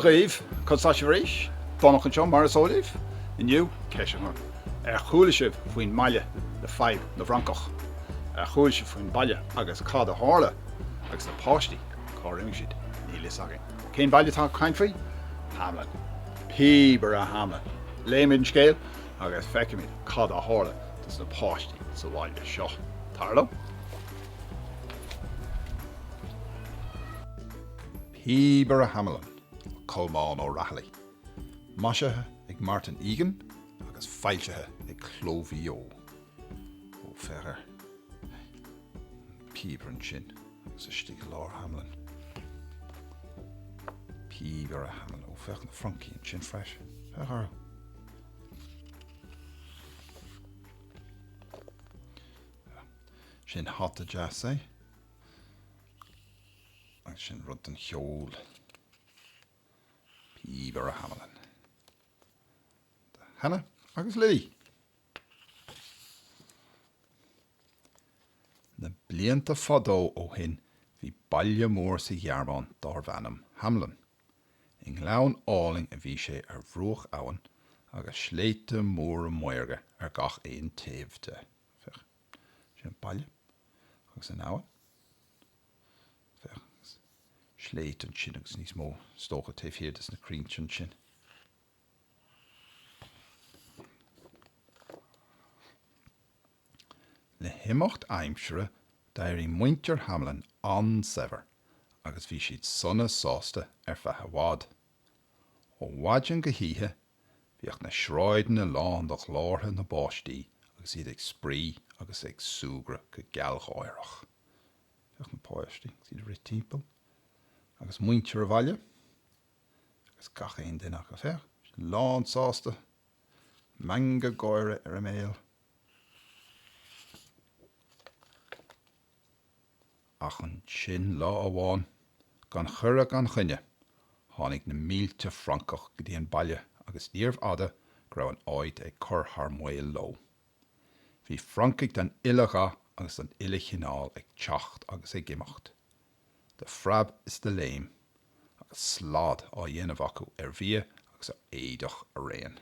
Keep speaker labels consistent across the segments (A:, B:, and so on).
A: raibh chun rééis, Donach an mar sóilh, inniu ceisian chuúla sibh faoin maiile le feidh na francaigh. Chuúil sibh faoin baile agus cad a hála agus na pháistí choirim siad ní lis agin. Cén baile tá caint faoi? Hamelin. Píobaire Hamelin. Léamh scéal agus feicimid cad a hála dus na pháistí sa bhaile seo. Tarla? Píobaire Hamelin, Colmán Ó Raghallaigh. Maisithe ag Martin Fagan agus feiltethe ag Clo Mhaigh Eo. Ó feather Píobaire an sin agus a stig lár Hamelin. Píobaire Hamelin ó feach na francaigh an sin freis. Feather. Sin hot a jazz agus sin rud an cheol. Píobaire Hamelin. Hannah agus Lily. Na blianta fadó ó hin hí baile mór sa ghearmáin dar bhanam Hamelin. In leann áling a bhí sé ar bhruach abhainn agus sléite mór muirge ar gach éon taobhte. Fech. Sin baile agus an abhainn. Fech. Sléite an sin agus níos mó stócha taobhhéadas na crínt an sin. Le himocht aimsere dair muintir Hamelin ansever agus bhí siad sona sásta ar feather bhád. Ó bhaidin go híthe bhíoch na sráidin na lán do chlártha na pháistí agus iad ag sprí agus ag súgra go geallgháireach. Bhíoch na pháistí agus iad rit timpeall agus muintir a bhaile agus gach éon duine go feach. Lán sásta, manga gáire ar a méal. Ach an sin lá amháin gan churra gan chunne tháinig na mílte francaigh go dtí an baile agus níorbh fhada go raibh an áid ag chur thar muil ló. Bhí francaigh den uilige agus an uilig chinál ag teacht agus ag gimacht. De freab is de léamh agus slád á dhéanamh acu ar bhí agus ar éideach a réan.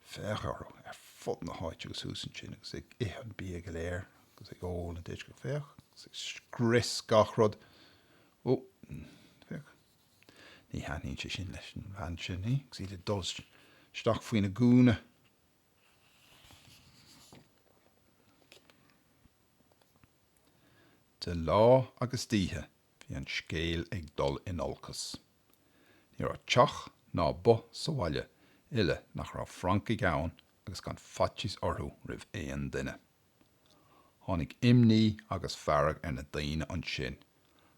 A: Feachar ar fud na háite agus hús an sin agus ag ihan bí go léir agus ag ól na déis go feach. Gris gachrod. Ó, feach. Ní hanín sé sin leis an bhain sin, ní? Gus iad dul steach faoin na gúna. De lá agus títhe bhí an scéal ag dul in olcas. Ní raibh teach ná bo sa bhaile ile nach raibh francaigh ann agus gan fatíos orthú roimh éon duine. Tháinig imní agus fearg ar na daoine an sin,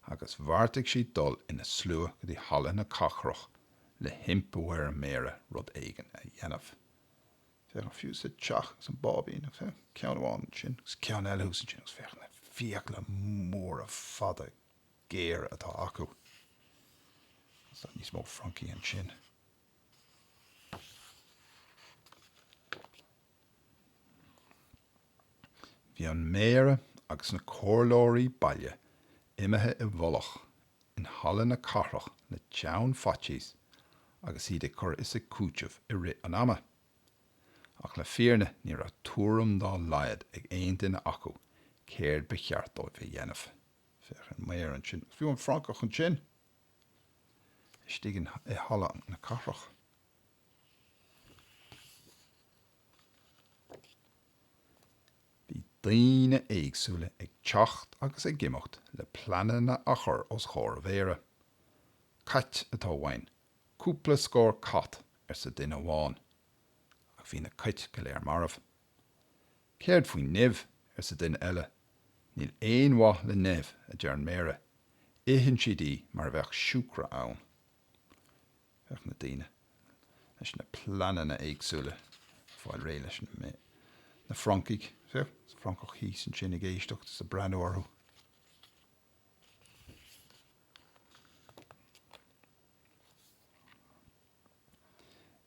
A: agus bharrtaigh siad dul ina slua go dtí hala na cachrach le himpóir a méire rud éigen a dhéanamh. Feach an fiú sa teach as an bábín agus ceann amháin sin, agus ceann eile hús an sin agus feach na fiach le mór a fada ghearr atá acu. Agus níos mó francaigh an sin. Bhí an méire agus na cóirlóirí baile imethe I bholach in hala na carrach na teann fatíos agus iad ag chur is a cúteamh I rit an ama. Ach le fíorne ní raibh tuairim dá laiad ag éon duine acu céir be cheart ó bhí dhéanamh. Feach an méir an sin. Fiú an francaigh an sin. Istigin I hala na carrach. Daoine éagsúla ag teacht agus ag gimacht le planana a chur os chóir mhéire. Cait atá bhain, cúpla scór cat ar sa duine amháin, ach bhí na cait go léir marmh. Céard faoin nimh ar sa duine eile, níl éon mhaith le nimh a dear an méire, éhann siad mar bheith siúcra ann. Feach na daoine, leis na planana éagsúla, fáil ré leis na francaigh, feach, francaigh híos an sin ag éisteacht sa bhreá orthu.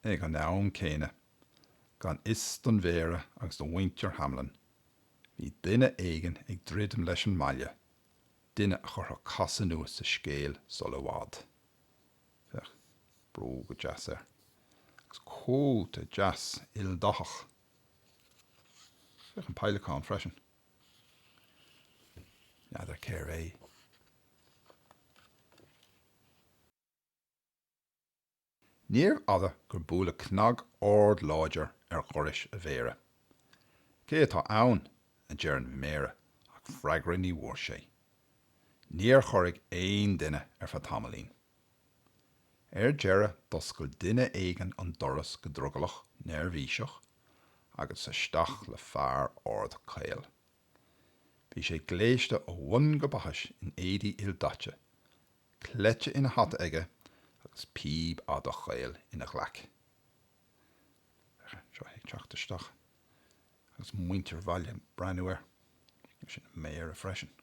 A: Ag an am céine, gan is don mhéire agus don muintir Hamelin, hí duine éigen ag ddridim leis an mbaile, duine a chur casa nuas sa scéal sola bhád. Feach. brú go jazz Agus cóta jazz dachach. Fech an peileán freisin. Neadar céir Níor ada gur búla cnag ord láidir choris a bhéire. Cé atá ann a dearan méire ach freagra ní mhór sé. Níor chorig duine fa Hamelin. Dearra doscail duine éigean an doras go drugalach nervhíiseach agus sa stach le fear ord chéal. Bhí sé gléiste ó bhain go bachas in éadí daite, cleite ina hat aige agus píb a do chéal ina ghlaic. Seo ag teachtaisteach agus muintir bhaile breanúir sin méar a freisin.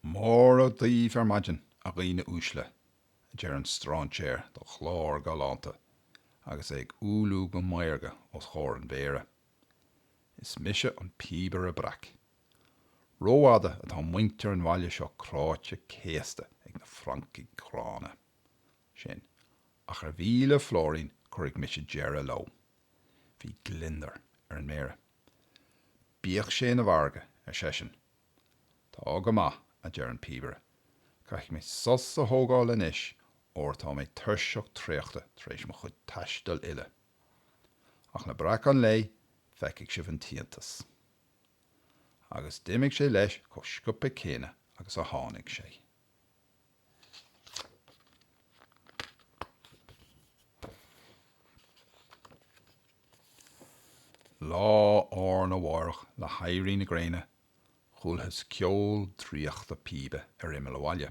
A: Mór a daoibh maidin a dhaoine úsle, dear an strainséir do chlár galánta, agus ag úlú go mairge os chóir an bhéire. Is mise an Píobaire braic. Róáda atá muintir an bhaile seo cráite céasta ag na francaigh chrána. Sin, ach ar bhíle flórín chuig mise dearra lo. Bhí glindar an méire. Bíoch sé na bharge sesin. Tá go maith a dear an Píobaire. Caich mé sos a thógáil inis or tá mé tuirseach tréachta tréis mo chud taistil ile. Ach na braic an lei feiceigh sibh an tiantas. Agus dimig sé leis có scupa céine agus a tháinig sé. Lá na bhharach le hairí na gréine, chulthas ceol tríochta píbe imime le bhaile.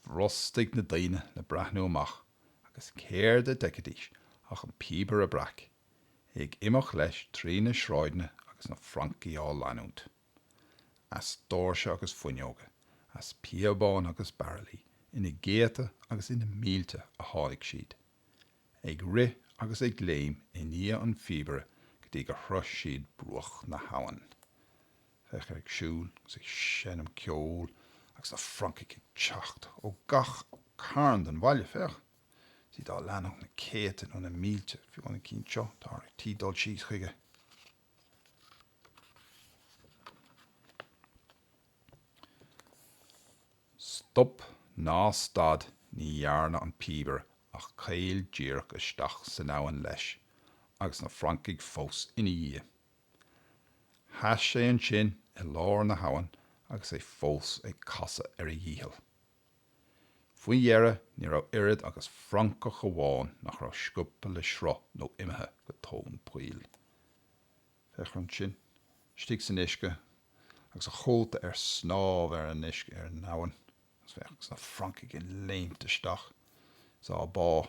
A: Bhrostigh na daine le brathnú amach agus céir de decadís ach an Píobaire braic, ag imach leis trí na sráidne agus na francaigh leanúnt. As dóirse agus fuinneoga, as Píobáin agus baralaí, ina géata agus ina mílte a tháinig siad. Ag ri agus ag léamh ní an Píobaire go dtí go thros siad bruach na hawan. Fech ag siúil agus ag senam ceol agus na francaigh ag teacht ó gach cairn den bhaile fech. Si dá leanach na céitin ó na mílte fi bhna cín seo tá ag tídal síos chuige. Stop ná stad ní dhearna an Píobaire ach chéil díreach isteach sa nabhain leis agus na francaigh fós ina dhí. Thas sé an sin I lár na hawan agus é fós ag casa ar a dhíhil. Faoi dhearra ní raibh irid agus francach amháin nach raibh scupa le sro nó imethe go tón puil. Fech an sin, stig san isce agus a chóta ar snáb ar an isce ar an nabhain. Agus na francaigh in léamh isteach sa bá.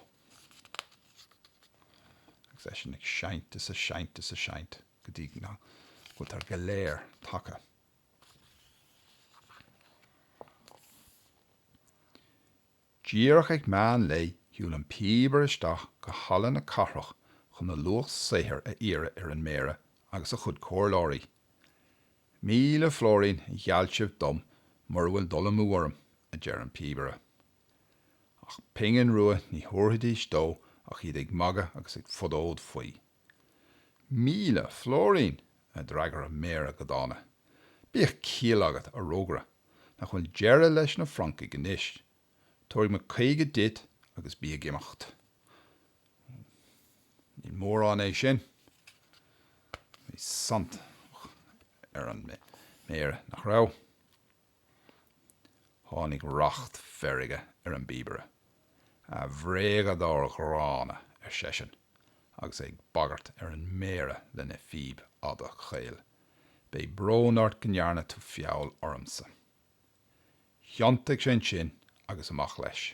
A: Agus é sin ag seint go dtí ná go tar go léir take. Díreach ag meán lei hiúil an Píobaire isteach go hallan na carrach chun na luach saothar a íre ar an méire agus a chud cóirláirí. Míle flórín ghealtibh dom mar bhfuil dul mhuarm a dear an Píobaire. Ach pingin rua ní thuirthaidís dó ach iad ag maga agus ag fodód faoi. Míle flórín a dragar an méire go dána. Bích cíal agat a rógra nach chun dearra leis na francaigh inis. Tuairim a chéige dit agus bí gimacht. Ní mór an é sin. Ní sant ar an méire nach raibh. Tháinig racht ferige ar an Píobaire. A bhréag dá grána ar sesin agus ag bagart ar an méire le na fíb ada chéal. Bei brónart gnearna tú fiáil ormsa. Cheantaigh sé sin agus amach leis.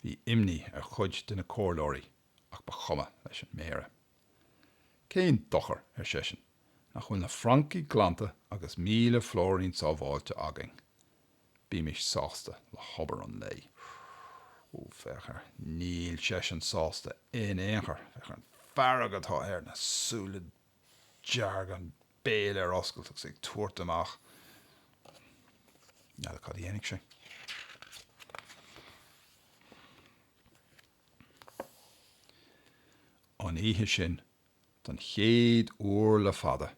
A: Bhí imní ar chuid de na cóirlóirí ach ba chuma leis an méire. Céin dochar ar sesin nach chun na francaigh glanta agus míle flórín sábháilte aging. Bímis sásta le hobar an lei. Ó fechar níl sesin sásta in éonchar fechar an farragad tá ar na súla dearg an béal ar oscailt agus ag tuairt amach. Neall cad dhéananig sé. An ihe sin, don chéad uair le fada,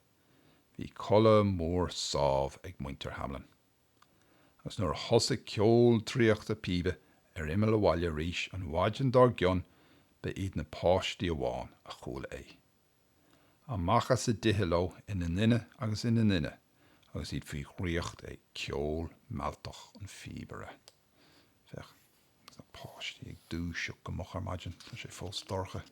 A: bhí colla mór sábh ag muintir Hamelin. Agus nuair a thosaigh ceol tríochta píbe imime le bhaile rís an bhaidim dar gcionn ba iad na pháistí amháin a chúla é. Amachchas a dithe lo ina nine agus ina nine, agus iad faoi ghríocht ag ceol maltach an Píobaire. Fech, agus na pháistí ag dúiseach go moch ar maidin, tá sé fós dorcha.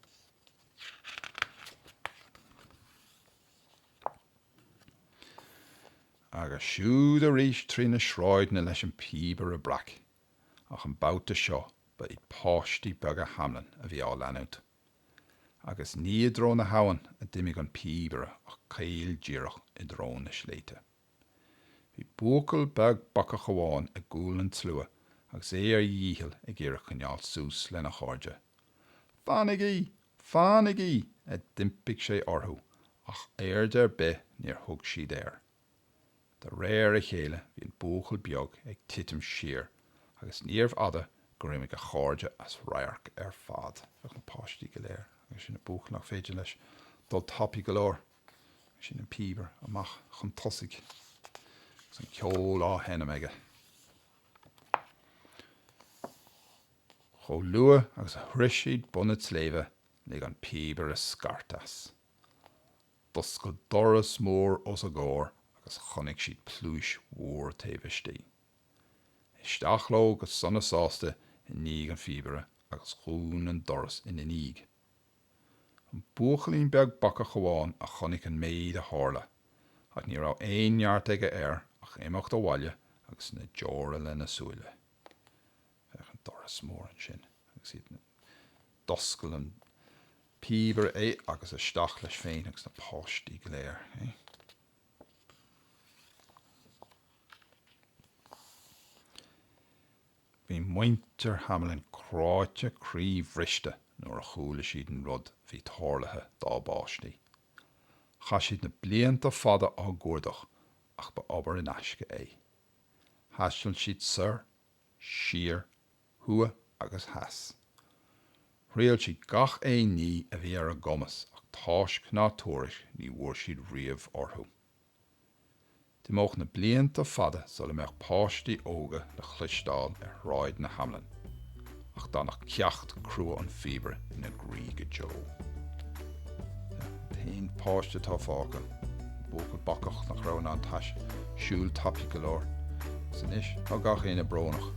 A: Agus siúd a rís trí na sráidna leis an Píobaire brac, ach an bouta seo ba iad pháistí beaga Hamelin a bhí á leanúint. Agus ní a drón na hawan a dimig an Píobaire ach cail díreach i drón na sléite. Bhí búcail beag bacach amháin a gúil an tlua agus é ar dhíhil ag iarach chuneál sús le na cháirde. Fánaigh a dimpig sé orthú ach airde ar bith níor thug siad air. De réir a chéile hí an búcail beag ag titim siar agus níorh ada go raibh a cháirde as raarc ar fad. Fech na pháistí go léir. Agus sin na búcail nach féidir leis dul tapí go leir. Sin an Píobaire amach chun tosaigh. Agus an ceol á hena meige. Cho lua agus a thrisíd bunad sléimhe lig an Píobaire scartas. Doscail doras mór os a gáir agus chonig siad plúis mhór taobhistí. Isteach lo agus sona sásta in níg an Píobaire agus chuún an doras in níg. An búchalín beag bacach amháin a chonig an méid a hála, ach ní rá éon neart aige air ach éimeacht a bhaile agus na deora le na súile. Fech an doras mór an sin, agus iad na doscail an Píobaire é agus isteach leis féin agus na pháistí go léir. Bhí muintir Hamelin cráite críomh-bhriste nuair a chúla siad an rud bhí tharlathe dá báistí. Cha siad na blianta fada á gcuardach ach ba obair in aisce é. Thaisteann siad soir, siar, thua agus heas. Riail siad gach é ní a bhí ar a gomas ach táisc ná tuairis ní bhuair siad riamh orthú. Dimóch na blianta fada sola meach pháistí óga le chluistáil ar ráid na Hamelin, ach Donach ceacht crua an Píobaire ina gríige Joe. Taon páiste tá fága, búcail bacach nach raibh an taiis, siúil tapí go leir. San is, tá gach éine brónach.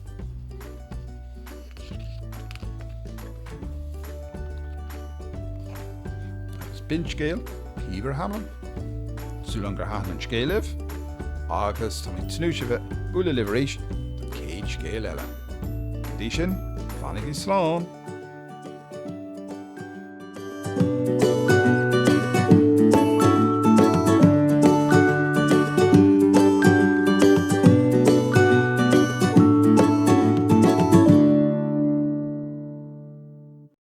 A: Agus bin scéal, Píobaire Hamelin, súil an gur hathan an scéalamh, agus tá mí tnúise bheith bula libh éis do céad scéal eile. Dí sin, fannaigh is slán.